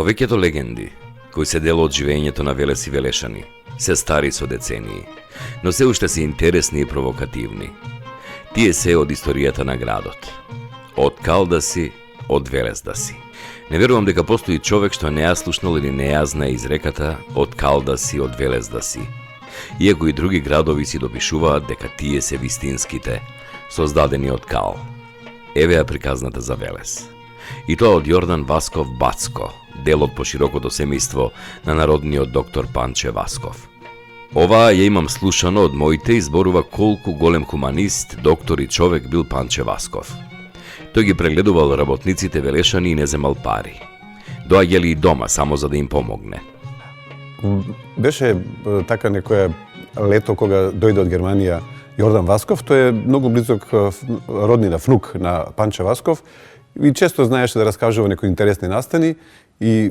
Повеќето легенди, кои се дел од живењето на Велес и Велешани, се стари со децении, но се уште се интересни и провокативни. Тие се од историјата на градот. Од Кал да си, од Велес да си. Не верувам дека постои човек што не ја слушнал или не ја знае изреката од Кал да си, од Велес да си. Иако и други градови си допишуваат дека тие се вистинските, создадени од Кал. Еве ја приказната за Велес. И тоа од Јордан Васков Бацко, дел од поширокото семејство на народниот доктор Панче Васков. Оваа ја имам слушано од моите и зборува колку голем хуманист, доктор и човек бил Панче Васков. Тој ги прегледувал работниците Велешани и не земал пари. Доаѓали и дома само за да им помогне. Беше така некоја лето кога дојде од Германија Јордан Васков, тој е многу близок роднина, внук на Панче Васков и често знаеше да раскажува некои интересни настани и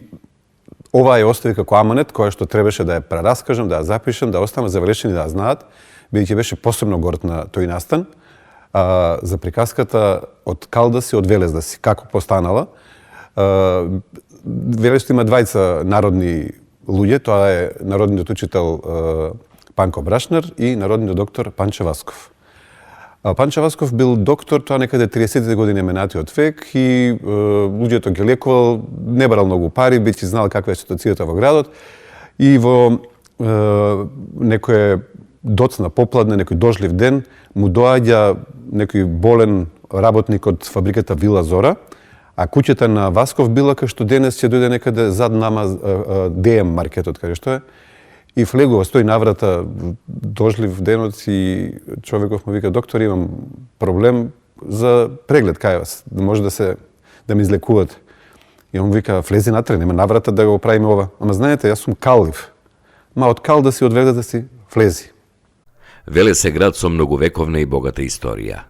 оваа ја остави како аманет која што требаше да ја прераскажам, да ја запишам, да останам за Велешани да ја знаат, бидејќи беше посебно горд на тој настан. За приказката од Кал да си, од Велес да си, како постанала. Велес има двајца народни луѓе, тоа е народниот учител Панко Брашнар и народниот доктор Панче Васков. Панче Васков бил доктор, тоа некаде 30-те години минатиот век и луѓето ги лекувал, не барал многу пари, бидејќи знал каква е ситуацијата во градот и во некој доцна попладне, некој дожлив ден, му доаѓа некој болен работник од фабриката Вила Зора, а куќата на Васков била кај што денес ќе дојде некаде зад нама ДМ маркетот, каде што е, и влегува, стои наврата, дожлив денот и човеков му вика: доктор, имам проблем за преглед кај вас, да може да ме излекувате. И он му вика: влези натре, нема наврата да го правиме ова. Ама знаете, јас сум каллив. Ма од Кал да си, од Велес да си, влези. Велес е град со многовековна и богата историја.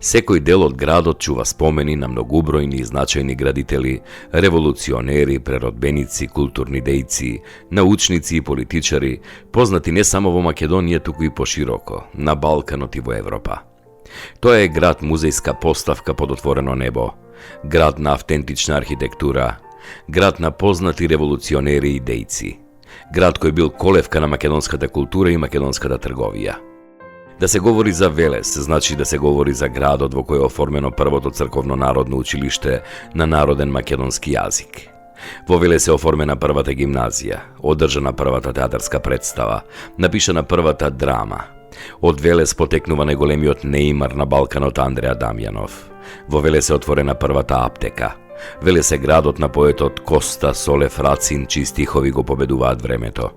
Секој дел од градот чува спомени на многубројни и значајни градители, револуционери, преродбеници, културни дејци, научници и политичари, познати не само во Македонија, туку и пошироко, на Балканот и во Европа. Тоа е град музејска поставка под отворено небо, град на автентична архитектура, град на познати револуционери и дејци, град кој бил колевка на македонската култура и македонската трговија. Да се говори за Велес, значи да се говори за градот во кој е оформено првото црковно народно училиште на народен македонски јазик. Во Велес е оформена првата гимназија, одржана првата театарска представа, напишана првата драма. Од Велес потекнува најголемиот неимар на Балканот Андреа Дамјанов. Во Велес е отворена првата аптека. Велес е градот на поетот Коста Солев Рацин, чии стихови го победуваат времето.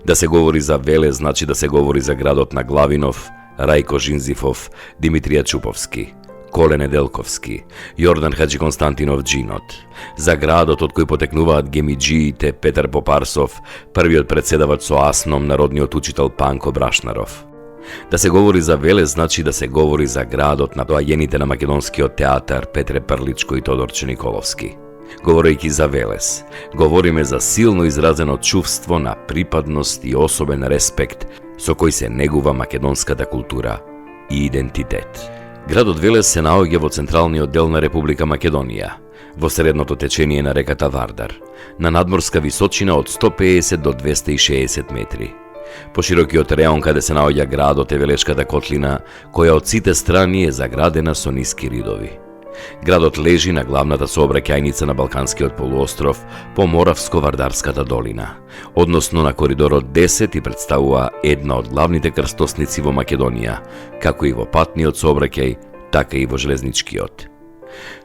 Да се говори за Велес значи да се говори за градот на Главинов, Рајко Жинзифов, Димитрија Чуповски, Коле Неделковски, Јордан Хаджи Константинов Джинот, за градот од кој потекнуваат гемиджиите Петар Попарсов, првиот председавач со Асном, народниот учител Панко Брашнаров. Да се говори за Велес значи да се говори за градот на доаѓените на македонскиот театар Петре Прличко и Тодорче Николовски. Говорејќи за Велес, говориме за силно изразено чувство на припадност и особен респект со кој се негува македонската култура и идентитет. Градот Велес се наоѓа во централниот дел на Република Македонија, во средното течение на реката Вардар, на надморска височина од 150 до 260 метри. Поширокиот реон каде се наоѓа градот е Велешката котлина, која од сите страни е заградена со ниски ридови. Градот лежи на главната сообраќајница на Балканскиот полуостров по Моравско-Вардарската долина, односно на коридорот 10 и представува една од главните крстосници во Македонија, како и во патниот сообраќај, така и во железничкиот.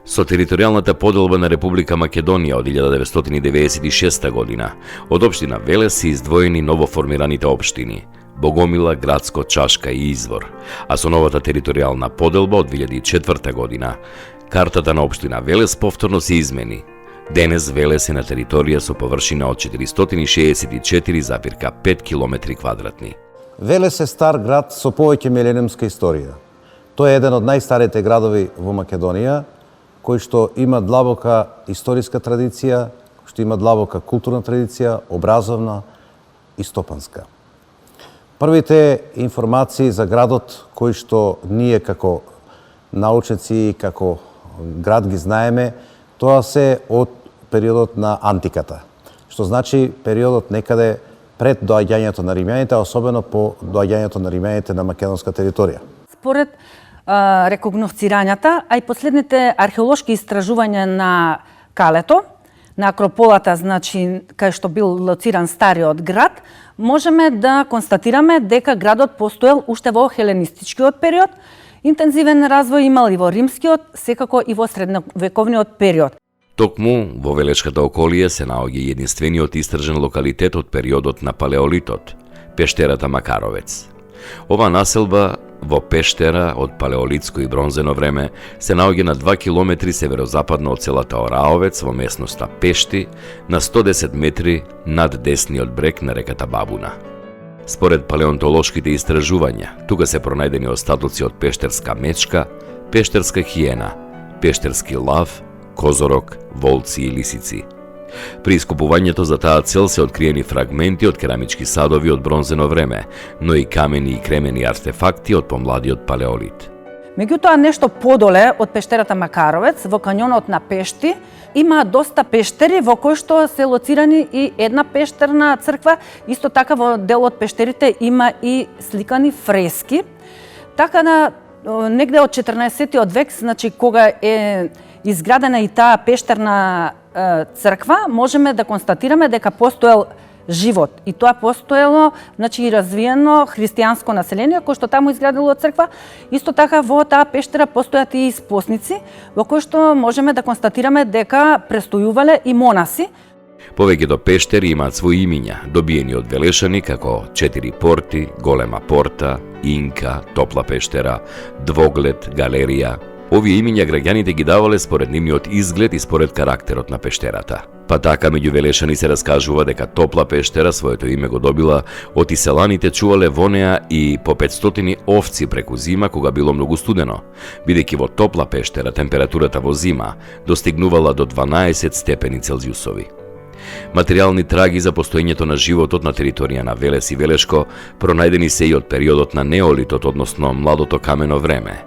Со територијалната поделба на Република Македонија од 1996 година, од општина Велес се издвоени новоформираните општини Богомила, Градско, Чашка и Извор, а со новата територијална поделба од 2004 година, картата на општина Велес повторно се измени. Денес Велес е на територија со површина од 464,5 километри квадратни. Велес е стар град со повеќе милениумска историја. Тој е еден од најстарите градови во Македонија, кој што има длабока историска традиција, што има длабока културна традиција, образовна и стопанска. Првите информации за градот кои што ние како научници и како град ги знаеме, тоа се од периодот на антиката, што значи периодот некаде пред доаѓањето на римјаните, а особено по доаѓањето на римјаните на македонска територија. Според рекогносцирањата, а и последните археолошки истражувања на Калето, на Акрополата, значи кај што бил лоциран стариот град, можеме да констатираме дека градот постоел уште во хеленистичкиот период, интензивен развој имал и во римскиот, секако и во средновековниот период. Токму во Велешката околија се наоѓа единствениот истражен локалитет од периодот на Палеолитот, пештерата Макаровец. Ова населба во пештера од палеолитско и бронзено време се наоѓа на 2 километри северозападно од селата Ораовец во местноста Пешти, на 110 метри над десниот брег на реката Бабуна. Според палеонтолошките истражувања, тука се пронајдени остатоци од пештерска мечка, пештерска хиена, пештерски лав, козорог, волци и лисици. При искупувањето за таа цел се откриени фрагменти од керамички садови од бронзено време, но и камени и кремени артефакти од помладиот палеолит. Меѓутоа, нешто подоле од пештерата Макаровец, во кањонот на Пешти, има доста пештери во кои што се лоцирани и една пештерна црква, исто така во дел од пештерите има и сликани фрески. Така да негде од 14 век, значи кога е изградена и таа пештерна црква, можеме да констатираме дека постоел живот. И тоа постоело, значи и развиено христијанско население, кој што таму изградило црква. Исто така во таа пештера постојат и спосници, во кои што можеме да констатираме дека престојувале и монаси. Повеќето пештери имаат своји имиња, добиени од Велешани како 4 порти, голема порта, Инка, топла пештера, двоглед, галерија. Овие имиња граѓаните ги давале според нивниот изглед и според карактерот на пештерата. Па така меѓу Велешани се раскажува дека топла пештера своето име го добила од иселаните чувале во неа и по 500 овци преку зима кога било многу студено, бидејќи во топла пештера температурата во зима достигнувала до 12 степени Целзиусови. Материјални траги за постоењето на животот на територија на Велес и Велешко пронајдени се и од периодот на неолитот, односно младото камено време.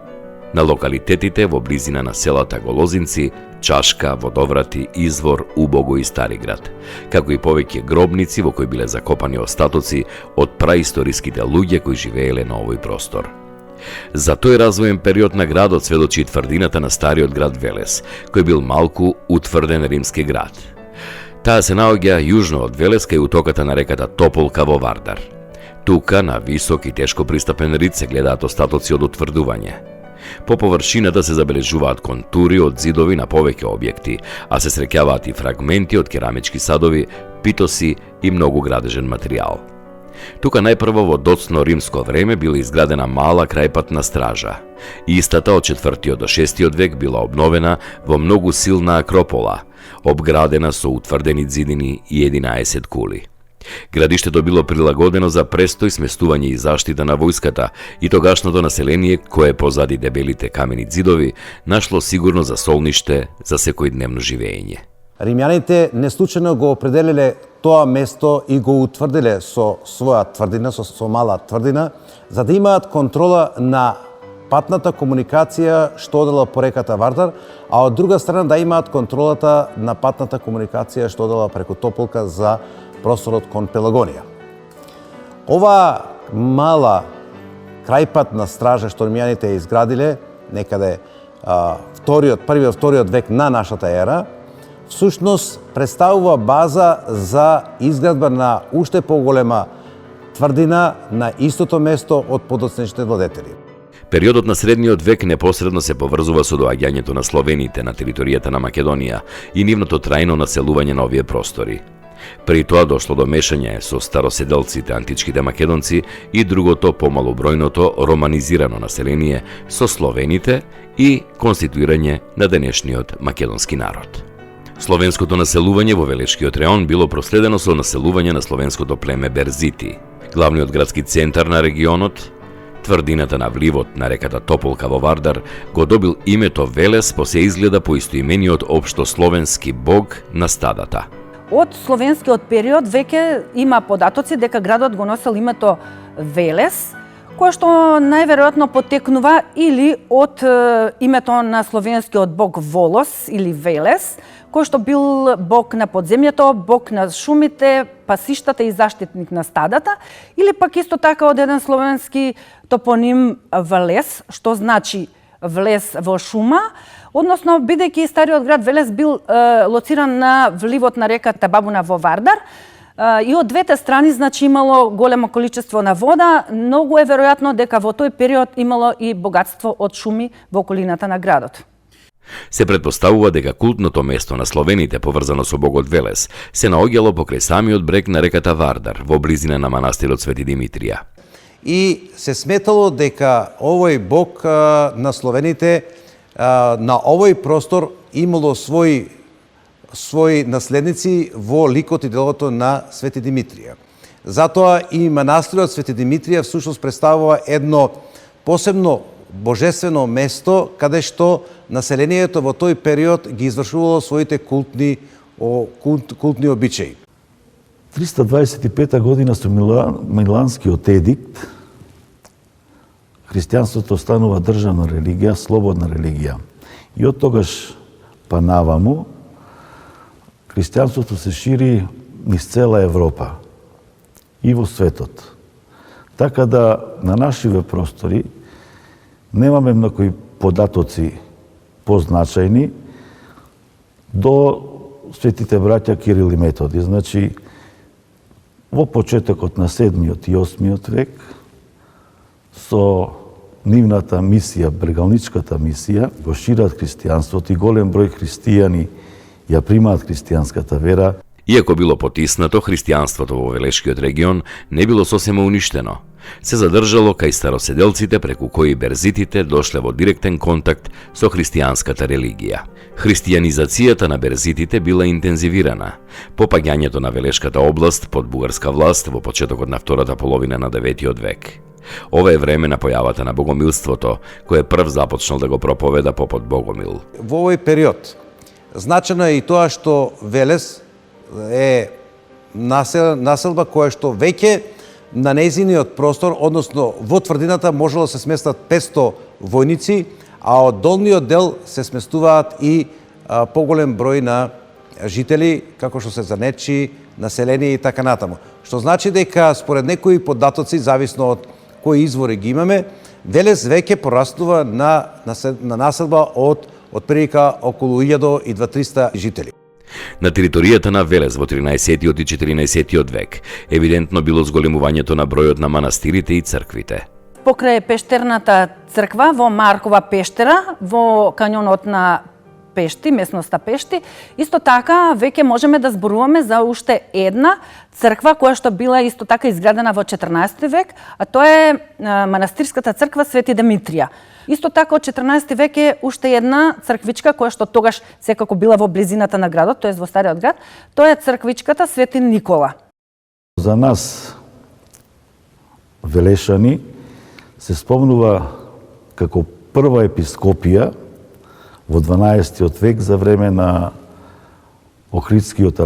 На локалитетите во близина на селата Голозинци, Чашка, Водоврати, Извор, Убого и Стариград, како и повеќе гробници во кои биле закопани остатоци од праисториските луѓе кои живееле на овој простор. За тој развоен период на градот сведочи тврдината на стариот град Велес, кој бил малку утврден римски град. Таа се наоѓа јужно од Велес кај утоката на реката Тополка во Вардар. Тука, на висок и тешко пристапен рид, се гледаат остатоци од утврдување. По површината се забележуваат контури од зидови на повеќе објекти, а се среќаваат и фрагменти од керамички садови, питоси и многу градежен материјал. Тука најпрво во доцно римско време била изградена мала крајпатна стража. Истата од 4 до 6 век била обновена во многу силна акропола, обградена со утврдени зидини и 11 кули. Градиштето било прилагодено за престој, сместување и заштита на војската и тогашното население, кое позади дебелите камени зидови, нашло сигурно за солниште за секојдневно живење. Римјаните неслучајно го определиле тоа место и го утврдиле со своја тврдина, со мала тврдина, за да имаат контрола на патната комуникација што одела по реката Вардар, а од друга страна да имаат контролата на патната комуникација што одела преку Тополка за просторот кон Пелагонија. Ова мала крајпатна стража што римјаните изградиле некаде првиот, вториот век на нашата ера, всушност представува база за изградба на уште поголема тврдина на истото место од подоцнешните владетели. Периодот на средниот век непосредно се поврзува со доаѓањето на словените на територијата на Македонија и нивното трајно населување на овие простори. При тоа дошло до мешање со староседелците античките македонци и другото помалобројното романизирано население со словените и конституирање на денешниот македонски народ. Словенското населување во Велешкиот реон било проследено со населување на словенското племе Берзити. Главниот градски центар на регионот, тврдината на вливот на реката Тополка во Вардар, го добил името Велес по се изгледа по истоимениот општо словенски бог на стадата. Од словенскиот период веќе има податоци дека градот го носел името Велес, која што најверојатно потекнува или од името на словенскиот бог Волос или Велес, кој што бил бог на подземјето, бог на шумите, пасиштата и заштитник на стадата, или пак исто така од еден словенски топоним Велес, што значи влез во шума, односно бидејќи стариот град Велес бил лоциран на вливот на реката Бабуна во Вардар, и од двете страни, значи, имало големо количество на вода, многу е веројатно дека во тој период имало и богатство од шуми во околината на градот. Се претпоставува дека култното место на словените поврзано со богот Велес се наоѓало покрај самиот брег на реката Вардар, во близина на манастирот Свети Димитрија. И се сметало дека овој бог на словените на овој простор имало своји наследници во ликот и делото на Свети Димитрија. Затоа и манастирот Свети Димитрија всушност представува едно посебно божествено место каде што населението во тој период ги извршувало своите култни обичаи. 325 година со Миланскиот едикт христијанството станува државна религија, слободна религија. И од тогаш па наваму христијанството се шири низ цела Европа и во светот. Така да на нашиве простори немаме многу податоци позначајни до светите браќа Кирил и Методи. Значи, во почетокот на 7-миот и 8-миот век, со нивната мисија, брегалничката мисија, го шират христијанството и голем број христијани ја примаат христијанската вера. Иако било потиснато, христијанството во Велешкиот регион не било сосема уништено. Се задржало кај староседелците преку кои берзитите дошле во директен контакт со христијанската религија. Христијанизацијата на берзитите била интензивирана. Попаѓањето на Велешката област под бугарска власт во почетокот на втората половина на 9 век. Ова е време на појавата на богомилството, кое прв започнал да го проповеда попот Богомил. Во овој период значено е и тоа што Велес е населба која што веќе на нејзиниот простор, односно во тврдината можело да се сместат 500 војници, а од долниот дел се сместуваат и поголем број на жители, како што се занечи, население и така натаму. Што значи дека според некои податоци, зависно од кои извори ги имаме, Велес веќе пораснува на населба од прилика околу 1200-300 жители. На територијата на Велес во 13-тиот и 14-тиот век евидентно било зголемувањето на бројот на манастирите и црквите. Покрај пештерната црква во Маркова пештера, во кањонот на Пешти, местноста Пешти, исто така веќе можеме да зборуваме за уште една црква која што била исто така изградена во 14 век, а тоа е манастирската црква Свети Димитрија. Исто така од 14 век е уште една црквичка која што тогаш секако била во близината на градот, тоест во стариот град, тоа е црквичката Свети Никола. За нас, велешани, се спомнува како прва епископија во 12 век за време на Охридскиот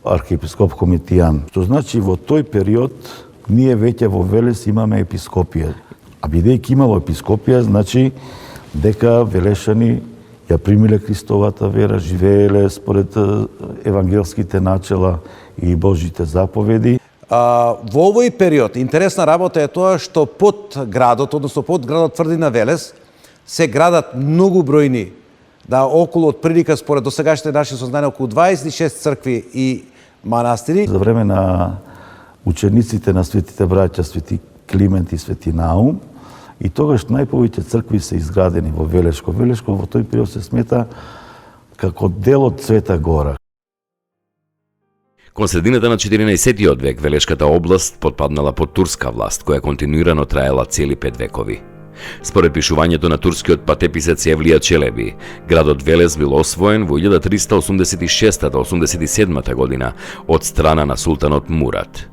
архиепископ Комитијан. Што значи во тој период ние веќе во Велес имаме епископија. А бидејќи имало епископија, значи дека велешани ја примиле Христовата вера, живееле според евангелските начела и Божите заповеди. Во овој период интересна работа е тоа што под градот, односно под градот тврдина Велес, се градат многу бројни, околу од прилика според досегашните наши сознания околу 26 цркви и манастири. За време на учениците на светите браќа Свети Климент и Свети Наум, и тогаш најповеќе цркви се изградени во Велешко. Велешко во тој период се смета како дел од Света Гора. Кон средината на 14 век Велешката област потпаднала под турска власт, која континуирано траела цели 5 векови. Според пишувањето на турскиот патеписец Евлија Челеби, градот Велес бил освоен во 1386-87 година од страна на султанот Мурат.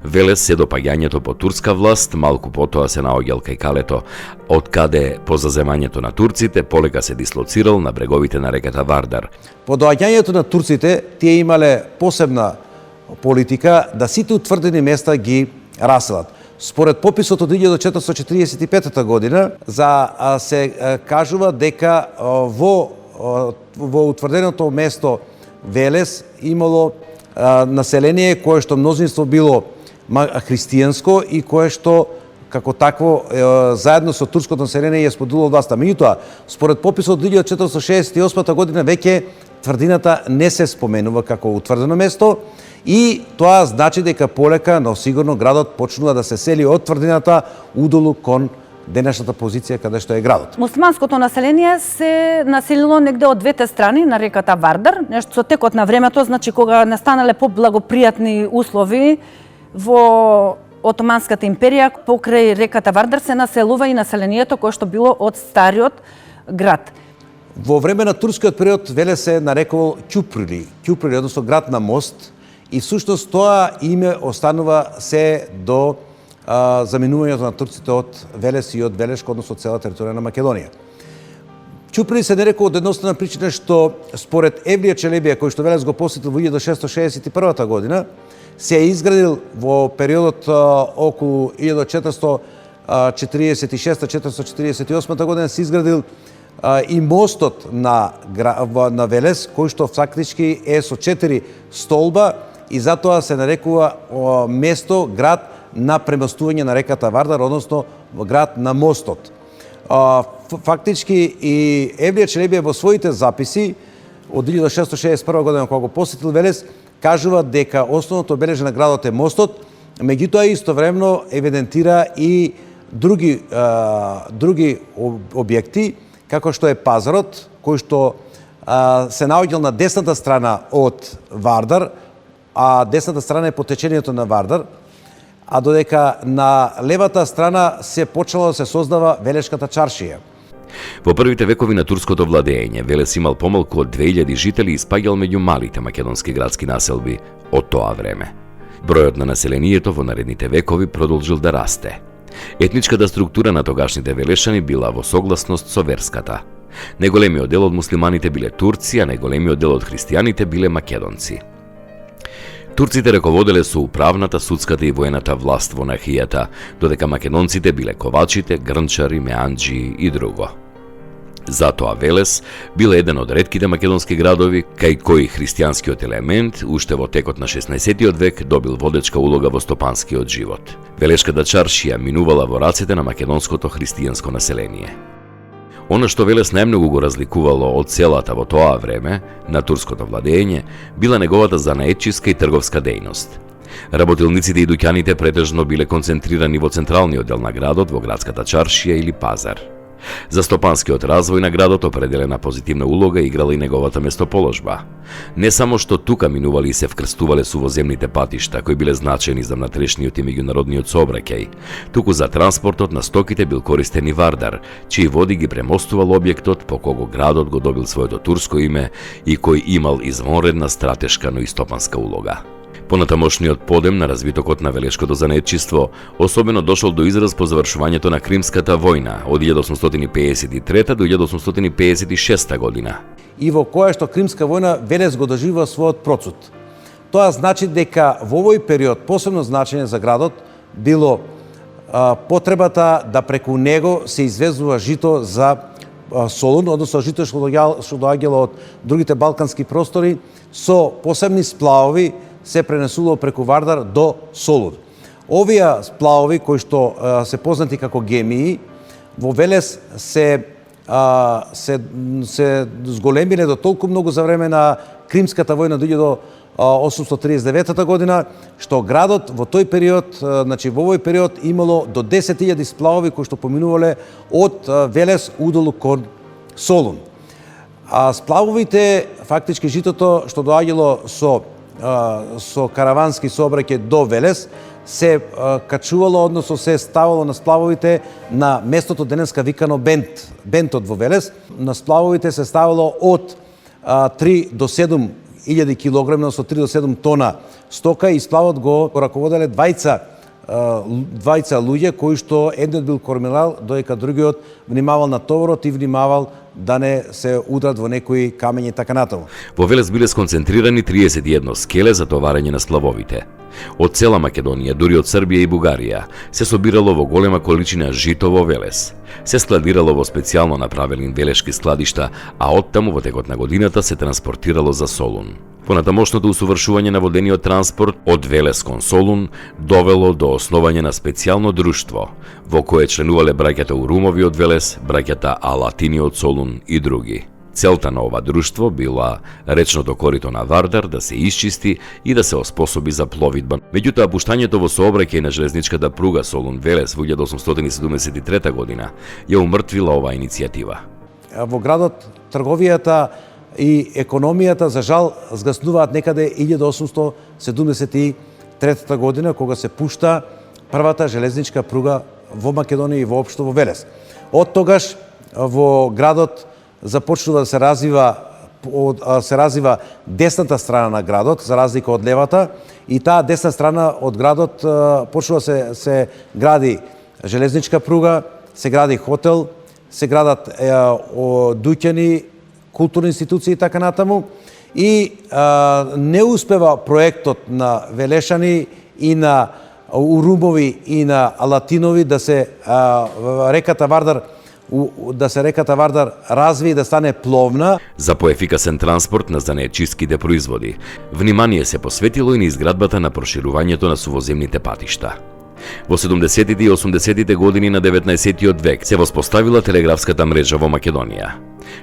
Велес се до паѓањето по турска власт малку потоа се наоѓал кај Калето, од каде по заземањето на турците полека се дислоцирал на бреговите на реката Вардар. По доаѓањето на турците, тие имале посебна политика да сите утврдени места ги раселат. Според пописот од 1445 година се кажува дека во утврденото место Велес имало население кое што мнозинство било христијанско и кое што како такво заедно со турското население ја споделило власта. Меѓутоа, според пописот од 1468 година веќе тврдината не се споменува како утврдено место и тоа значи дека полека, но сигурно градот почнува да се сели од тврдината удолу кон денешната позиција каде што е градот. Муслиманското население се населило негде од двете страни на реката Вардар, нешто со текот на времето, значи кога настанале поблагопријатни услови во Отоманската империја, покрај реката Вардар се населува и населението кое што било од стариот град. Во време на турскиот период Велес се нарекувал Ќуприли, односно град на мост, и всушност тоа име останува се до заминувањето на турците од Велес и од Велешко, односно целата територија на Македонија. Ќуприли се нарекува од едноставна причина што според Евлија Челебија, кој што Велес го посетил во 1661 година, се е изградил во периодот околу 1446-1448 година се изградил и мостот на Велес, кој што фактички е со 4 столба и затоа се нарекува место, град на премостување на реката Вардар, односно град на мостот. Фактички и Евлија Челебија во своите записи од 1661 година кога го посетил Велес, кажува дека основното обележје на градот е мостот, меѓутоа истовремено евидентира и други објекти, како што е пазарот, кој што се наоѓал на десната страна од Вардар, а десната страна е по течението на Вардар, а додека на левата страна се почело да се создава Велешката чаршија. Во првите векови на турското владење, Велес имал помалку од 2000 жители и спаѓал меѓу малите македонски градски населби од тоа време. Бројот на населението во наредните векови продолжил да расте. Етничката структура на тогашните велешани била во согласност со верската. Најголемиот дел од муслиманите биле турци, а најголемиот дел од христијаните биле македонци. Турците раководеле со управната, судската и воената власт во нахијата, додека македонците биле ковачите, грнчари, меанџии и друго. Затоа Велес бил еден од ретките македонски градови кај кои христијанскиот елемент уште во текот на 16 век добил водечка улога во стопанскиот живот. Велешката чаршија минувала во рацете на македонското христијанско население. Она што Велес најмногу го разликувало од селата во тоа време на турското владење била неговата занаетчиска и трговска дејност. Работилниците и дуќаните претежно биле концентрирани во централниот дел на градот, во градската чаршија или пазар. За стопанскиот развој на градот определена позитивна улога играла и неговата местоположба. Не само што тука минували и се вкрстувале сувоземните патишта, кои биле значајни за внатрешниот и меѓународниот сообраќај, туку за транспортот на стоките бил користен и Вардар, чии води ги премостувал објектот по кого градот го добил своето турско име и кој имал извонредна стратешка, но и стопанска улога. Понатамошниот подем на развитокот на велешкото занаетчиство особено дошол до израз по завршувањето на Кримската војна од 1853 до 1856 година. И во која што Кримска војна Велес го доживува својот процут. Тоа значи дека во овој период посебно значење за градот било потребата да преку него се извезува жито за Солун, односно жито што доаѓало од другите балкански простори со посебни сплавови се пренесувало преку Вардар до Солун. Овие сплавови кои што се познати како гемии во Велес се зголемиле до толку многу за време на Кримската војна до 1839 година, што градот во тој период, значи во овој период имало до 10.000 сплавови кои што поминувале од Велес удолу кон Солун. А сплавовите, фактички житото што доаѓало со каравански сообраќај до Велес, се качувало, односно се ставало на сплавовите на местото денеска викано Бентот во Велес. На сплавовите се ставало од 3 до 7 илјади килограми, со 3 до 7 тона стока и сплавот го раководеле двајца луѓе кои што едниот бил кормилар, додека другиот внимавал на товарот и внимавал да не се удрат во некои камењи и така натаму. Во Велес биле сконцентрирани 31 скеле за товарење на сплавовите. Од цела Македонија, дури од Србија и Бугарија, се собирало во голема количина жито во Велес. Се складирало во специјално направени велешки складишта, а оттаму во текот на годината се транспортирало за Солун. Понатамошното усовршување на водениот транспорт од Велес кон Солун довело до основање на специјално друштво, во кое членувале браќата Урумови од Велес, браќата Алатини од Солун и други. Целта на ова друштво била речното корито на Вардар да се исчисти и да се оспособи за пловидба. Меѓутоа, пуштањето во сообраќај на железничката пруга Солун-Велес во 1873 година ја умртвила оваа иницијатива. Во градот трговијата и економијата, за жал, згаснуваат некаде 1873 година, кога се пушта првата железничка пруга во Македонија и воопшто во Велес. Од тогаш во градот започнува да се развива десната страна на градот, за разлика од левата, и таа десна страна од градот почнува се гради железничка пруга, се гради хотел, се градат дуќани, културни институции и така натаму, и не успева проектот на Велешани и на Урумови и на Алатинови да се реката Вардар разви и да стане пловна. За поефикасен транспорт на занаетчиските производи, внимание се посветило и на изградбата на проширувањето на сувоземните патишта. Во 70-тите и 80-тите години на 19-тиот век се воспоставила телеграфската мрежа во Македонија.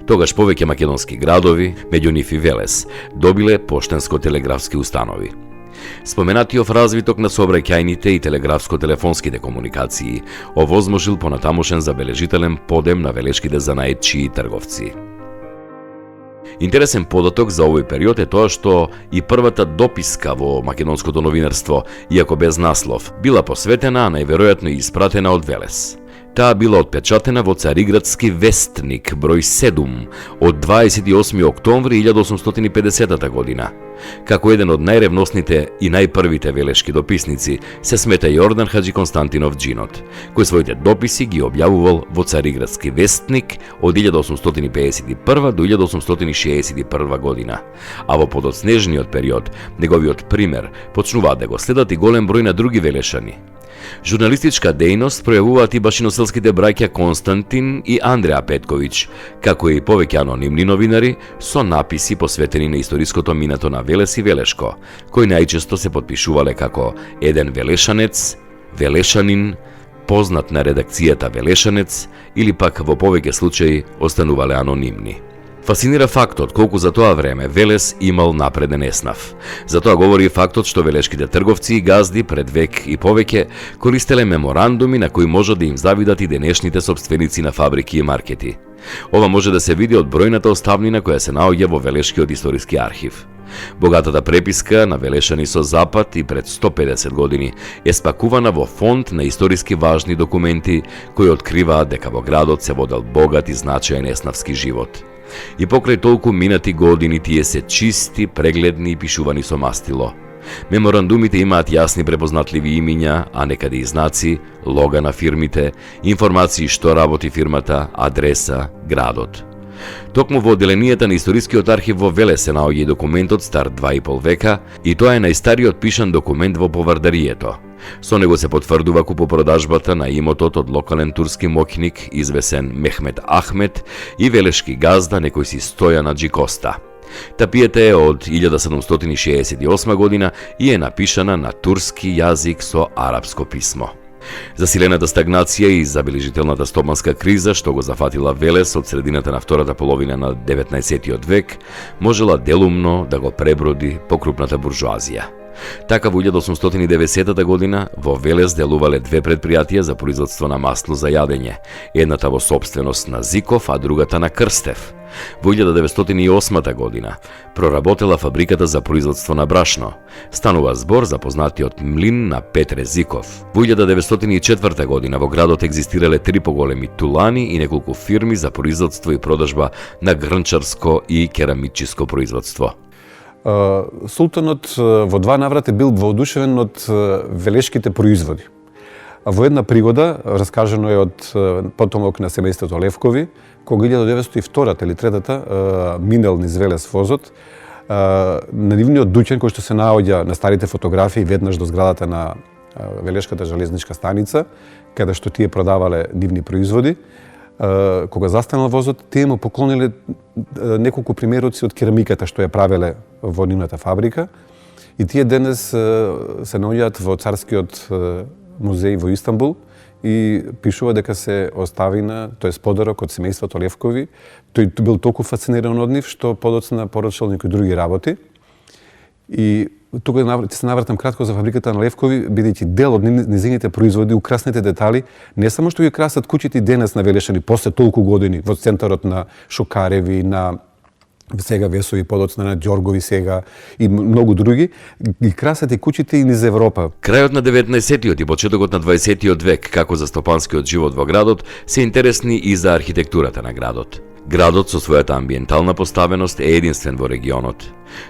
Тогаш повеќе македонски градови, меѓу нив и Велес, добиле поштенско-телеграфски установи. Споменатиот развиток на сообраќајните и телеграфско-телефонските комуникации овозможил понатамошен забележителен подем на велешките занаетчи и трговци. Интересен податок за овој период е тоа што и првата дописка во македонското новинарство, иако без наслов, била посветена, а најверојатно и испратена од Велес. Таа била отпечатена во Цариградски вестник број 7 од 28 октомври 1850 година. Како еден од најревносните и најпрвите велешки дописници се смета Јордан Хаджи Константинов Джинот, кој своите дописи ги објавувал во Цариградски вестник од 1851 до 1861 година. А во подоцнежниот период, неговиот пример почнуваат да го следат и голем број на други велешани. Журналистичка дејност пројавуваат и башиноселските браќа Константин и Андреа Петковиќ, како и повеќе анонимни новинари со написи посветени на историското минато на Велес и Велешко, кои најчесто се потпишувале како еден велешанец, велешанин, познат на редакцијата велешанец или пак во повеќе случаи останувале анонимни. Фасцинира фактот колку за тоа време Велес имал напреден еснав. За тоа говори и фактот што велешките трговци и газди пред век и повеќе користеле меморандуми на кои може да им завидат и денешните сопственици на фабрики и маркети. Ова може да се види од бројната оставнина која се наоѓа во Велешкиот историски архив. Богатата преписка на велешани со Запад и пред 150 години е спакувана во фонд на историски важни документи кои откриваат дека во градот се водел богат и значаен еснавски живот. И покрај толку минати години тие се чисти, прегледни и пишувани со мастило. Меморандумите имаат јасни препознатливи имиња, а некаде и знаци, лога на фирмите, информации што работи фирмата, адреса, градот. Токму во одделенијата на историскиот архив во Велес се наоѓа и документот стар 2,5 века и тоа е најстариот пишан документ во повардарието. Со него се потврдува купопродажбата на имотот од локален турски моќник, извесен Мехмет Ахмет и велешки газда некој си Стојан Аџикоста. Тапијата е од 1768 година и е напишана на турски јазик со арапско писмо. Засилената стагнација и забележителната стопанска криза што го зафатила Велес од средината на втората половина на 19 век можела делумно да го преброди покрупната буржуазија. Така во 1890 година во Велес делувале две предпријатија за производство на масло за јадење, едната во сопственост на Зиков, а другата на Крстев. Во 1908 година проработела фабриката за производство на брашно. Станува збор за познатиот млин на Петре Зиков. Во 1904 година во градот екзистирале 3 поголеми тулани и неколку фирми за производство и продажба на грнчарско и керамичиско производство. Султанот во два наврати бил воодушевен од велешките производи. Во една пригода, раскажено е од потомок на семејството Левкови, кога 1902 или 3 минал низ Велес возот, на нивниот дуќан кој што се наоѓа на старите фотографии веднаш до зградата на Велешката железничка станица, каде што тие продавале нивни производи, кога застанал возот, тие му поклониле неколку примероци од керамиката што ја правеле во нивната фабрика, и тие денес се наоѓаат во Царскиот музеј во Истанбул и пишува дека се оставина, тој подарок од семејството Левкови. Тој бил толку фасциниран од нив што подоцна порачал некои други работи. И тука ќе се навратам кратко за фабриката на Левкови, бидејќи дел од низините производи, украсните детали, не само што ги красат куќите денес на Велешани после толку години во центарот на Шокареви, на сега Весови, подоцна на Ѓоргови сега и многу други, ги красат и куќите и низ Европа. Крајот на 19-тиот и почетокот на 20-тиот век, како за стопанскиот живот во градот, се интересни и за архитектурата на градот. Градот со својата амбиентална поставеност е единствен во регионот.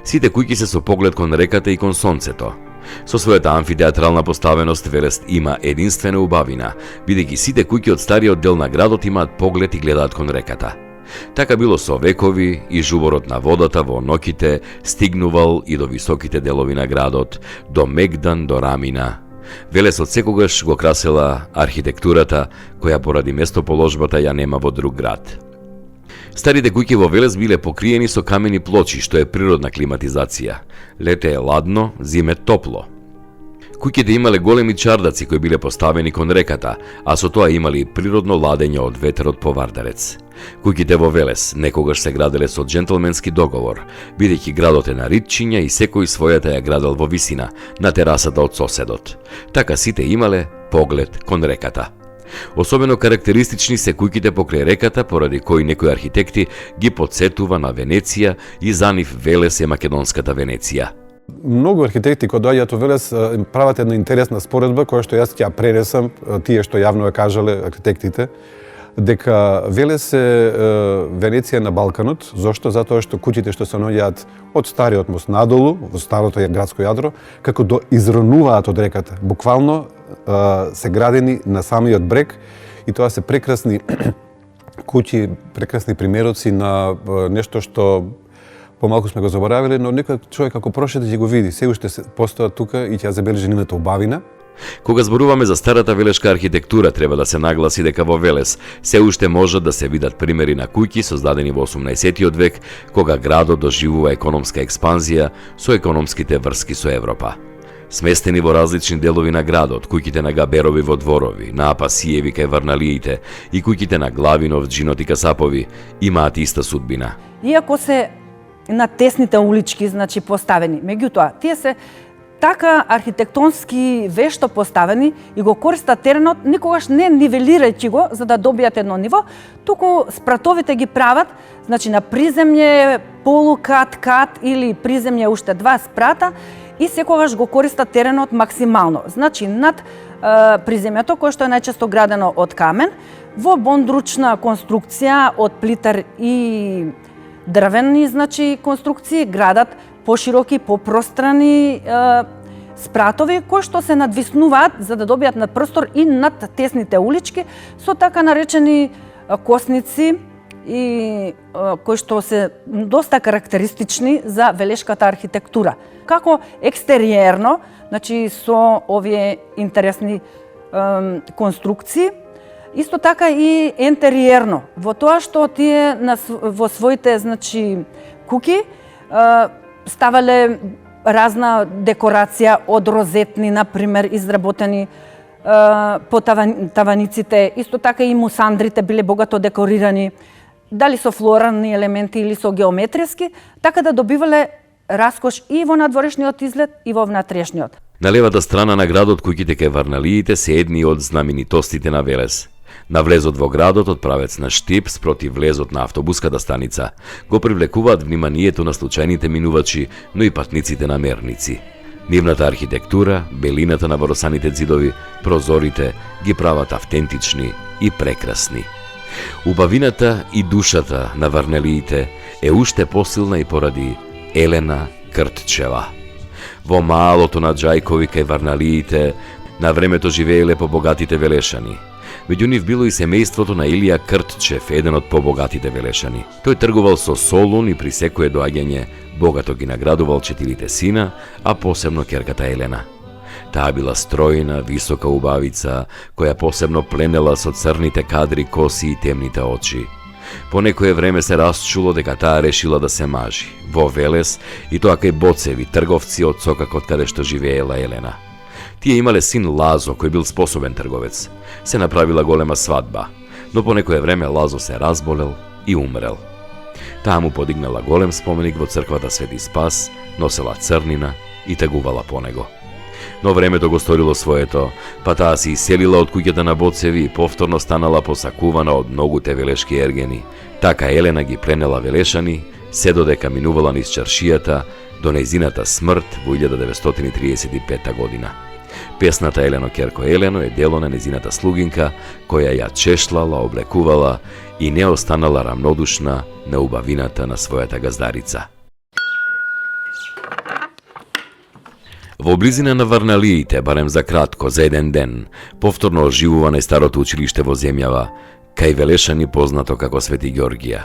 Сите куќи се со поглед кон реката и кон сонцето. Со својата амфитеатрална поставеност Велес има единствена убавина, бидејќи сите куќи од стариот дел на градот имаат поглед и гледаат кон реката. Така било со векови и жуборот на водата во ноќите стигнувал и до високите делови на градот, до Мегдан, до Рамина. Велес од секогаш го красела архитектурата, која поради местоположбата ја нема во друг град. Старите куќи во Велес биле покриени со камени плочи, што е природна климатизација. Лете е ладно, зиме топло. Куќите имале големи чардаци кои биле поставени кон реката, а со тоа имали и природно ладење од ветерот по Вардарец. Куќите во Велес некогаш се граделе со джентлменски договор, бидејќи градот е на ритчиња и секој својата ја градел во висина, на терасата од соседот. Така сите имале поглед кон реката. Особено карактеристични се куќите покрај реката, поради кои некои архитекти ги потсетува на Венеција и за нив Велес е македонската Венеција. Многу архитекти кои доаѓаат во Велес прават една интересна споредба која што јас ќе ја пренесам, тие што јавно ја кажале архитектите, дека Велес е Венеција на Балканот. Зошто? Затоа што куќите што се наоѓаат од стариот мост надолу, во старото градско јадро, како изронуваат од реката. Буквално се градени на самиот брег и тоа се прекрасни куќи, прекрасни примероци на нешто што помалку сме го заборавиле, но некој човек ако прошете ќе го види. Се уште постојат тука и ќе ја забележи нивната убавина. Кога зборуваме за старата велешка архитектура, треба да се нагласи дека во Велес се уште можат да се видат примери на куќи создадени во 18-тиот век, кога градот доживува економска експанзија со економските врски со Европа. Сместени во различни делови на градот, куќите на Габерови во Дворови, на Апасиеви кај Варналиите и куќите на Главинов, Джинот и Касапови имаат иста судбина. Иако се на тесните улички, значи поставени, меѓутоа тие се така архитектонски вешто поставени и го користат теренот, никогаш не нивелирајќи го за да добијат едно ниво, туку спратовите ги прават, значи на приземје, полукат, кат или приземје уште два спрата и секогаш го користат теренот максимално. Значи над приземјето, кое што е најчесто градено од камен, во бондручна конструкција од плитар и дрвени, значи конструкции градат пошироки, попространи спратови кои што се надвиснуваат за да добијат над простор и над тесните улички со така наречени косници и кои што се доста карактеристични за велешката архитектура. Како екстериерно, значи со овие интересни конструкции, исто така и интериерно, во тоа што тие во своите, значи, куќи ставале разна декорација од розетни, например, изработени по таваниците, исто така и мусандрите биле богато декорирани, дали со флорални елементи или со геометријски, така да добивале раскош и во надворешниот изглед и во внатрешниот. На левата страна на градот куќите кај Варналиите се едни од знаменитостите на Велес. На влезот во градот од правец на Штип спротив влезот на автобуската станица го привлекуваат вниманието на случајните минувачи, но и патниците на мерници. Нивната архитектура, белината на воросаните ѕидови, прозорите ги прават автентични и прекрасни. Убавината и душата на Варналиите е уште посилна и поради Елена Кртчева. Во малото на Ѓајкови кај Варналиите На времето живееле побогатите велешани. Меѓу нив било и семејството на Илија Кртчев, еден од побогатите велешани. Тој тргувал со солун и при секое доаѓање богато ги наградувал 4 сина, а посебно ќерката Елена. Таа била стројна, висока убавица, која посебно пленела со црните кадри коси и темните очи. По некое време се расчуло дека таа решила да се мажи во Велес, и тоа кај боцеви, трговци од сокакот каде што живеела Елена. Тие имале син Лазо, кој бил способен трговец. Се направила голема свадба, но по некое време Лазо се разболел и умрел. Таа му подигнала голем споменик во црквата Свети Спас, носела црнина и тагувала по него. Но времето го сторило своето, па таа се иселила од куќата на боцеви и повторно станала посакувана од многуте велешки ергени. Така Елена ги пленела велешани, се додека минувала низ чаршијата до нејзината смрт во 1935 година. Песната Елено Керко Елено е дело на нејзината слугинка, која ја чешлала, облекувала и не останала рамнодушна на убавината на својата газдарица. Во близина на Варналиите, барем за кратко, за еден ден, повторно оживува најстарото училиште во земјава, кај велешани познато како Свети Ѓоргија.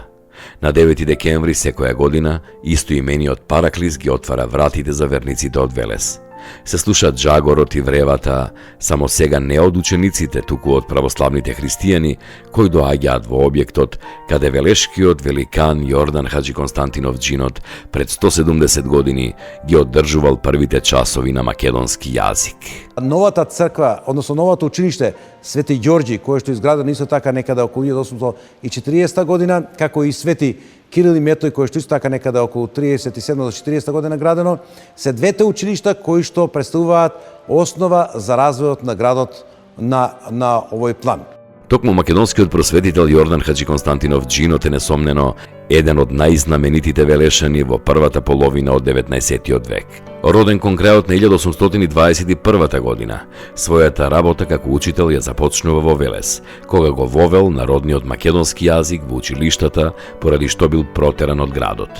На 9 декември секоја година, истоимениот Параклис ги отвара вратите за верниците од Велес. Се слуша джагорот и вревата, само сега не од учениците, туку од православните христијани, кои доаѓаат во објектот, каде велешкиот великан Јордан Хаджи Константинов Джинот пред 170 години ги одржувал првите часови на македонски јазик. Новата црква, односно новото училиште Свети Ѓорѓи, кое што изградено исто така некаде околу 1840 година, како и Свети Кирил и Метој, кој што исто така некаде околу 37 до 40 година градено, се двете училишта кои што представуваат основа за развојот на градот на овој план. Токму македонскиот просветител Јордан Хаджи Константинов Джинот е несомнено еден од најзнаменитите велешани во првата половина од 19. век. Роден кон крајот на 1821 година, својата работа како учител ја започнува во Велес, кога го вовел народниот македонски јазик во училиштата, поради што бил протеран од градот.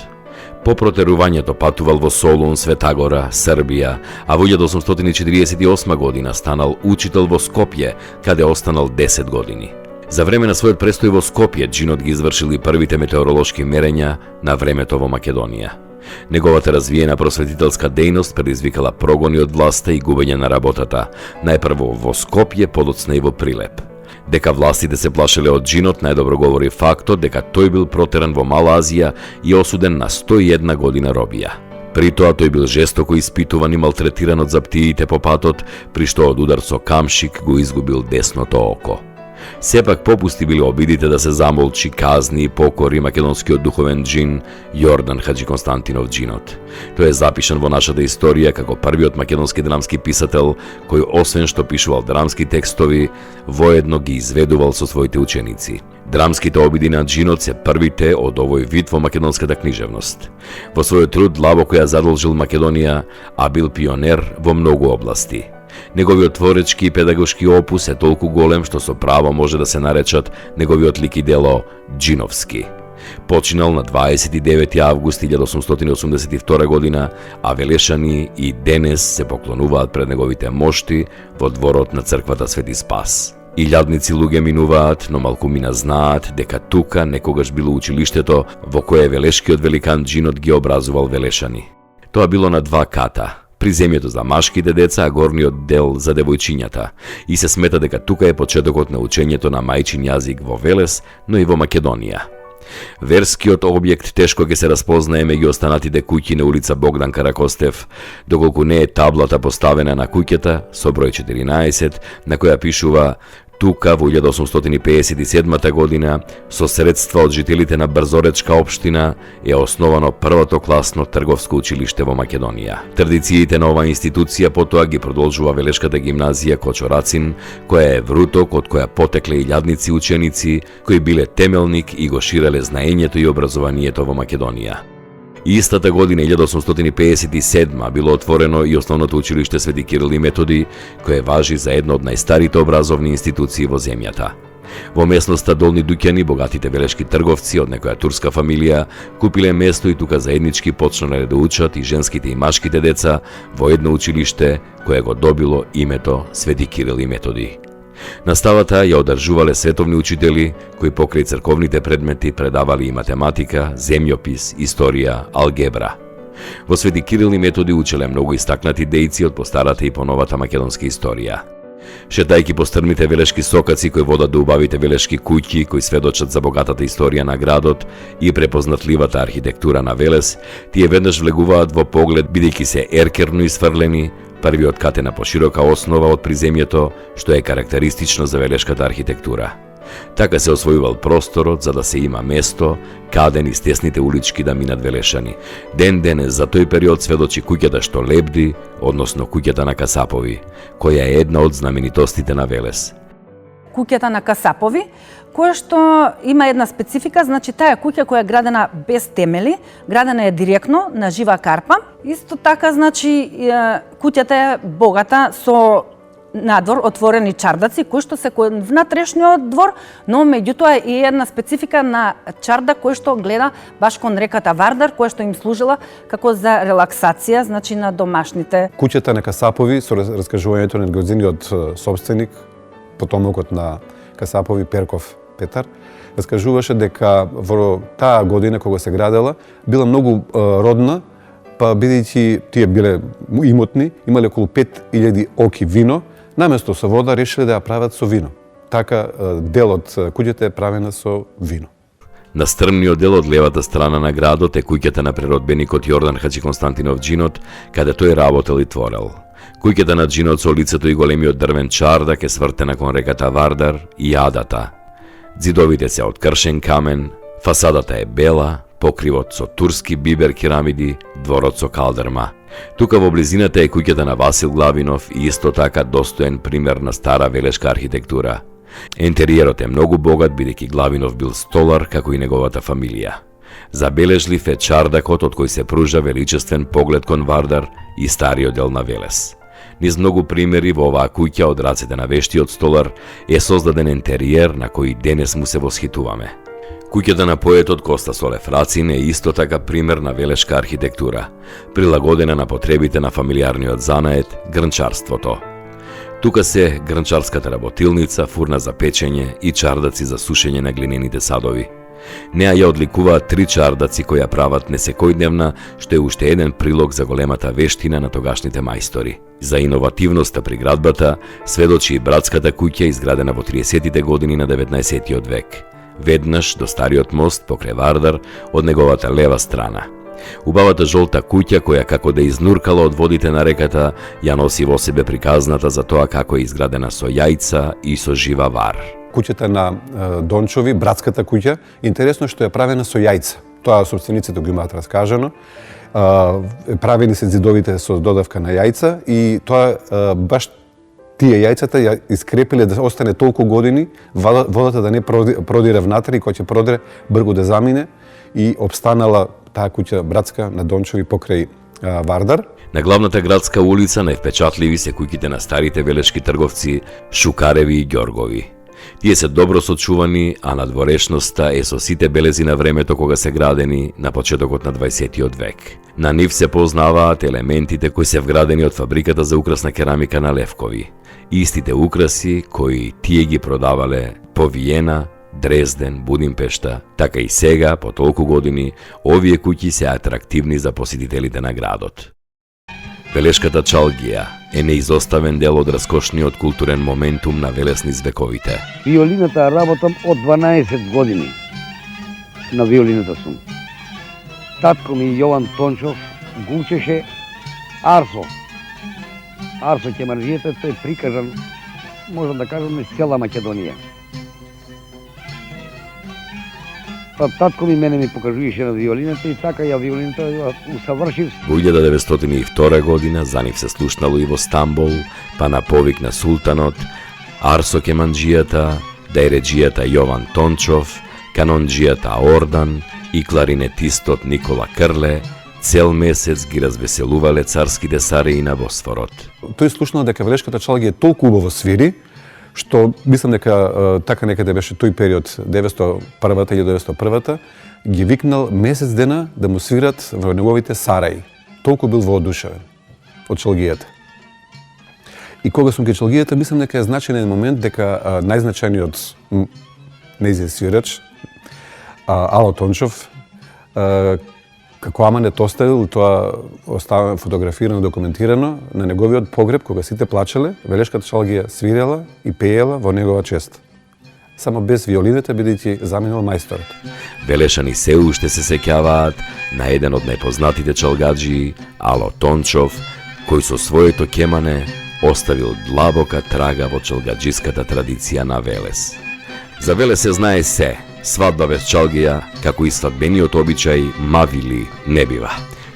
По протерувањето патувал во Солун, Светагора, Србија, а во 1848 година станал учител во Скопје, каде останал 10 години. За време на својот престој во Скопје, Джинот ги извршил и првите метеоролошки мерења на времето во Македонија. Неговата развиена просветителска дејност предизвикала прогони од власта и губење на работата, најпрво во Скопје, подоцна и во Прилеп. Дека властите се плашеле од Джинот, најдобро говори фактот дека тој бил протеран во Мала Азија и осуден на 101 година робија. При тоа тој бил жестоко испитуван и малтретиран од заптиите по патот, при што од удар со камшик го изгубил десното око. Сепак попусти биле обидите да се замолчи, казни и покори македонскиот духовен джин Јордан Хаджи Константинов Джинот. Тој е запишан во нашата историја како првиот македонски драмски писател кој освен што пишувал драмски текстови, воедно ги изведувал со своите ученици. Драмските обиди на Джинот се првите од овој вид во македонската книжевност. Во својот труд длабоко ја задолжил Македонија, а бил пионер во многу области. Неговиот творечки и педагошки опус е толку голем што со право може да се наречат неговиот лик и дело Джиновски. Починал на 29 август 1882 година, а велешани и денес се поклонуваат пред неговите мошти во дворот на црквата Свети Спас. Илјадници луѓе минуваат, но малкумина знаат дека тука некогаш било училиштето во кое велешкиот великан Джинот ги образувал велешани. Тоа било на 2 ката. Приземјето за машките деца, а горниот дел за девојчињата, и се смета дека тука е почетокот на учењето на мајчин јазик во Велес, но и во Македонија. Верскиот објект тешко ќе се распознае меѓу останатите куќи на улица Богдан Каракостев, доколку не е таблата поставена на куќата со број 14, на која пишува тука во 1857 година со средства од жителите на Брзоречка општина е основано првото класно трговско училиште во Македонија. Традициите на оваа институција потоа ги продолжува Велешката гимназија Кочорацин, која е вруток од која потекле илјадници ученици кои биле темелник и го ширеле знаењето и образованието во Македонија. Истата година 1857 било отворено и основното училиште Свети Кирил и Методи, кое важи за едно од најстарите образовни институции во земјата. Во местноста Долни Дуќани, богатите велешки трговци од некоја турска фамилија купиле место и тука заеднички почнале да учат и женските и машките деца во едно училиште кое го добило името Свети Кирил и Методи. Наставата ја одржувале световни учители кои покрај црковните предмети предавали и математика, земјопис, историја, алгебра. Во Свети Кирил и Методи учеле многу истакнати дејци од постарата и поновата македонска историја. Шетајки по стрмните велешки сокаци кои водат до убавите велешки куќи кои сведочат за богатата историја на градот и препознатливата архитектура на Велес, тие веднаш влегуваат во поглед бидејќи се еркерно исфрлени, првиот кате на поширока основа од приземјето, што е карактеристично за велешката архитектура. Така се освојувал просторот за да се има место каде низ тесните улички да минат велешани. Ден денес за тој период сведочи куќата што лебди, односно куќата на Касапови, која е една од знаменитостите на Велес. Куќата на Касапови, која што има една специфика, значи таа куќа која е градена без темели, градена е директно на жива карпа. Исто така, значи, куќата е богата со надвор отворени чардаци кои што се кон внатрешниот двор, но меѓутоа и една специфика на чардак кој што гледа баш кон реката Вардар, која што им служила како за релаксација, значи на домашните. Куќата на Касапови со раскажувањето на неговиот собственик, потомокот на Касапови, Перков Петар, раскажуваше дека во таа година кога се градела била многу родна, па бидејќи тие биле имотни, имале околу 5000 оки вино, наместо со вода решиле да ја прават со вино. Така дел од куќата е правена со вино. На стрмниот дел од левата страна на градот е куќата на преродбеникот Јордан Хаджи Константинов Џинот, каде тој работел и творел. Куќата на Џинот со лицето и големиот дрвен чардак е свртена кон реката Вардар и јадата. Ѕидовите се од кршен камен, фасадата е бела, покривот со турски бибер керамиди, дворот со калдерма. Тука во близината е куќата на Васил Главинов и исто така достоен пример на стара велешка архитектура. Ентериерот е многу богат бидејќи Главинов бил столар како и неговата фамилија. Забележлив е чардакот од кој се пружа величествен поглед кон Вардар и стариот дел на Велес. Низ многу примери во оваа куќа од рацете на вештиот столар е создаден ентериер на кој денес му се восхитуваме. Куќата на поетот Коста Солев Рацин е исто така пример на велешка архитектура, прилагодена на потребите на фамилиарниот занает, грнчарството. Тука се грнчарската работилница, фурна за печење и чардаци за сушење на глинените садови. Неа ја одликуваат 3 чардаци кои ја прават несекојдневна, што е уште еден прилог за големата вештина на тогашните мајстори. За иновативноста при градбата сведочи и братската куќа изградена во 30-тите години на 19-тиот век. Веднаш до стариот мост покрај Вардар од неговата лева страна. Убавата жолта куќа која како да изнуркала од водите на реката ја носи во себе приказната за тоа како е изградена со јајца и со жива вар. Куќата на Дончови, братската куќа, интересно што е правена со јајца. Тоа собствениците го имаат раскажано. Правени се ѕидовите со додавка на јајца и тоа баш тие јајцата ја искрепиле да остане толку години, водата да не продире внатре и кога ќе продире бргу да замине и обстанала таа куќа братска на Дончови покрај Вардар. На главната градска улица највпечатливи се куќите на старите велешки трговци Шукареви и Ѓоргови. Тие се добро сочувани, а надворешноста е со сите белези на времето кога се градени на почетокот на 20-тиот век. На нив се познаваат елементите кои се вградени од фабриката за украсна керамика на Левкови. Истите украси кои тие ги продавале по Виена, Дрезден, Будимпешта, така и сега, по толку години, овие куќи се атрактивни за посетителите на градот. Велешката чалгија е неизоставен дел од раскошниот културен моментум на Велес низ вековите. Виолината работам од 12 години. На виолината сум. Татко ми Јован Тончов го учеше Арсо. Арсо Кемарджијата, тој прикажан, можам да кажам, низ цела Македонија. Па татко ми мене ми покажуваше на виолината и така ја виолината ја усавршив. Во 1902 година за нив се слушнало и во Стамбол, па на повик на султанот, Арсо Кеманджијата, дајреджијата Јован Тончов, канонџијата Ордан и кларинетистот Никола Крле цел месец ги развеселувале царските цареи на Босфорот. Тој слушнал дека Велешката чалга толку убаво свири, што мислам дека така некаде беше тој период 901-та или 1901-та, ги викнал месец дена да му свират во неговите сараи. Толку бил воодушевен од чалгијата. И кога сум ке чалгијата, мислам дека е значајен момент дека најзначајниот нејзин свирач, Ало Тончов, како аманет оставил, тоа остава фотографирано, документирано, на неговиот погреб, кога сите плачеле, Велешката чалгија свирела и пеела во негова чест. Само без виолината, бидејќи заминал мајсторот. Велешани се уште се сеќаваат на еден од најпознатите чалгаджи, Ало Тончов, кој со своето кемане оставил длабока трага во чалгаджиската традиција на Велес. За Велес се знае се. Свадба без чалгија, како и свадбениот обичај мавили, не бива.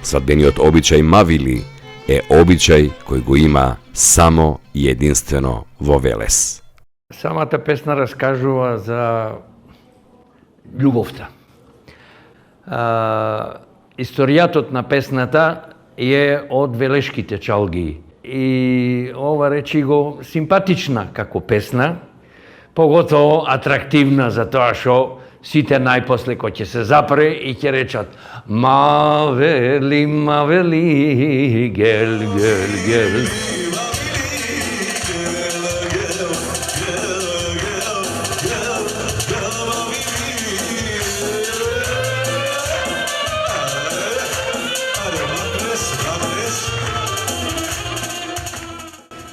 Свадбениот обичај мавили е обичај кој го има само и единствено во Велес. Самата песна раскажува за љубовта. Историјатот на песната е од велешките чалги. И ова речи го симпатична како песна, поготово атрактивна за тоа што сите најпосле кој ќе се запре и ќе речат Мавели, мавели, гел, гел, гел.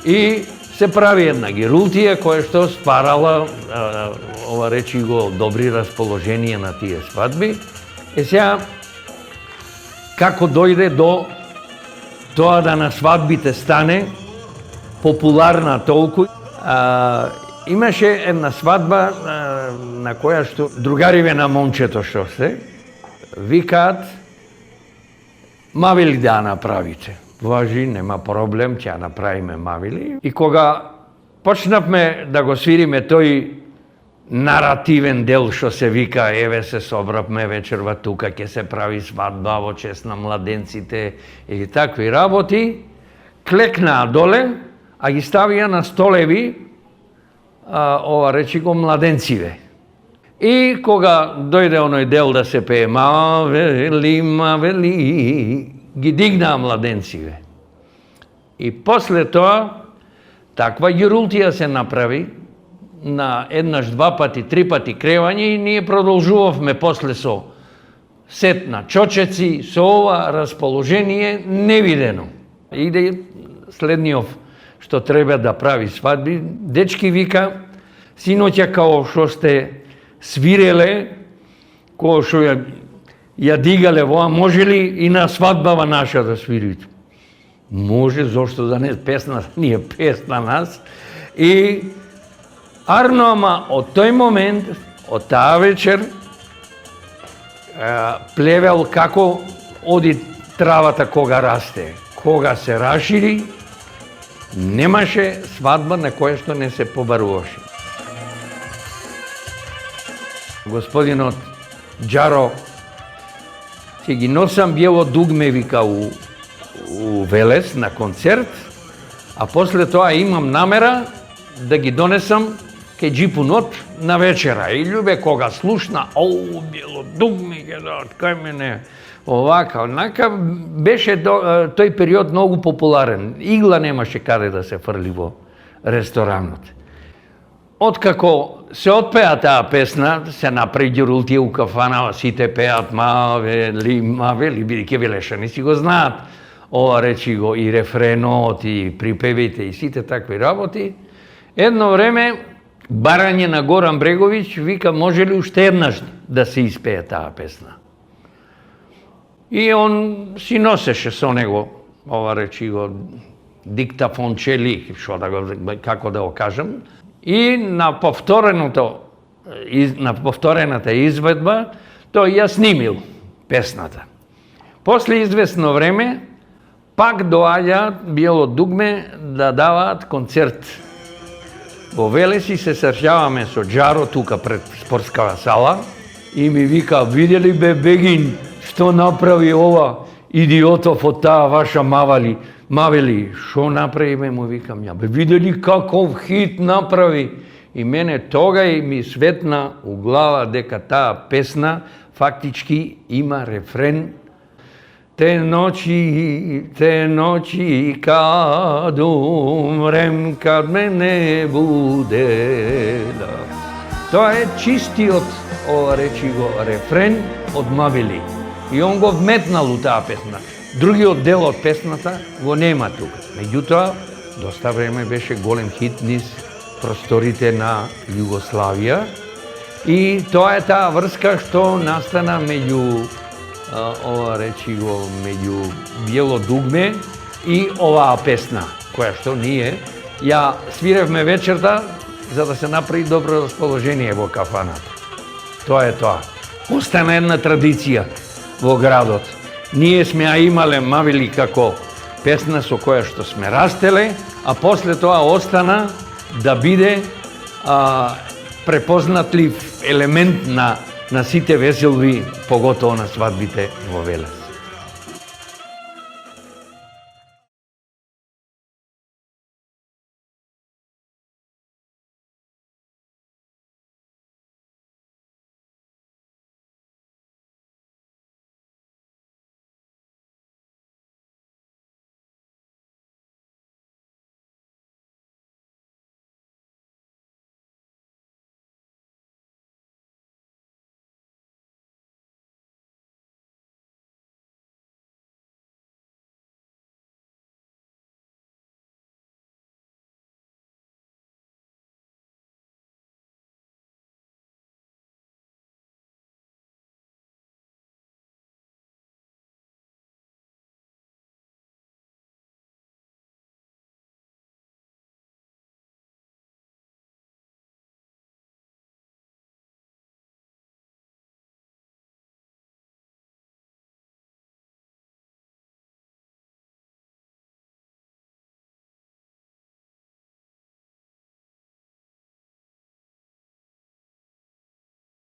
И се прави една гирултија која што спарала, ова речи го, добри расположение на тие свадби. Е сега, како дојде до тоа да на свадбите стане популарна толку, имаше една свадба на која што другариве на момчето што се викаат мавили да направите. Важи, нема проблем, ќе ја направиме мавили. И кога почнавме да го свириме тој наративен дел што се вика еве се собравме вечерва тука, ќе се прави свадба во чест на младенците или такви работи, клекнаа доле, а ги ставија на столеви ова речи го младенциве. И кога дојде оној дел да се пее мавели, мавели, ги дигнаа младенциве. И после тоа, таква гирултија се направи, на еднаш, два пати, три пати кревање и ние продолжувавме после со сет на чочеци, со ова расположение невидено. Иде следниот што треба да прави свадби, дечки вика, синоќа као што сте свиреле, као што ја дигале воа, може ли и на свадбава наша да свирите? Може, зошто да не песна, ние песна нас. И арно, ама од тој момент, од таа вечер, плевел како оди травата кога расте. Кога се рашири, немаше свадба на која што не се побаруваше. Господинот Џаро, ќе ги носам биело дугме, вика, у Велес на концерт, а после тоа имам намера да ги донесам кај Џипунот на вечера. И љубе кога слушна, биело дугме, ќе дадат кај мене, овака, онака, беше тој период многу популарен. Игла немаше каде да се фрли во ресторанот. Откако се отпеа таа песна, се направи гирултија у кафана, сите пеат мавели, мавели, бидејќи велешани си го знаат. Ова речи го и рефренот, и припевите, и сите такви работи. Едно време, барање на Горан Бреговиќ вика, може ли уште еднаш да се испее таа песна? И он си носеше со него, ова речи го, диктафончели, како да го кажам, и на повторената изведба тој ја снимил песната. После известно време пак доаѓа биело дугме да даваат концерт во Велес и се сршаваме со Џаро тука пред спортскава сала и ми вика, видели бе Бегин што направи ова? идиотов од таа ваша Мавели, шо направиме, му викам ја. Бе, видели каков хит направи? И мене тогај ми светна у глава дека таа песна фактички има рефрен. Те ночи кад умрем, кад ме не буде. Да. Тоа е чистиот, речи го, рефрен од Мавели. И он го вметнал у таа песна. Другиот дел од песната го нема тука. Меѓутоа, доста време беше голем хит низ просторите на Југославија. И тоа е таа врска што настана меѓу речи го, меѓу Биело дугме и оваа песна, која што ние ја свиревме вечерта за да се направи добро расположение во кафаната. Тоа е тоа. Остана една традиција во градот. Ние сме ја имале Мавели како песна со која што сме растеле, а после тоа остана да биде препознатлив елемент на сите веселби, поготово на свадбите во Велес.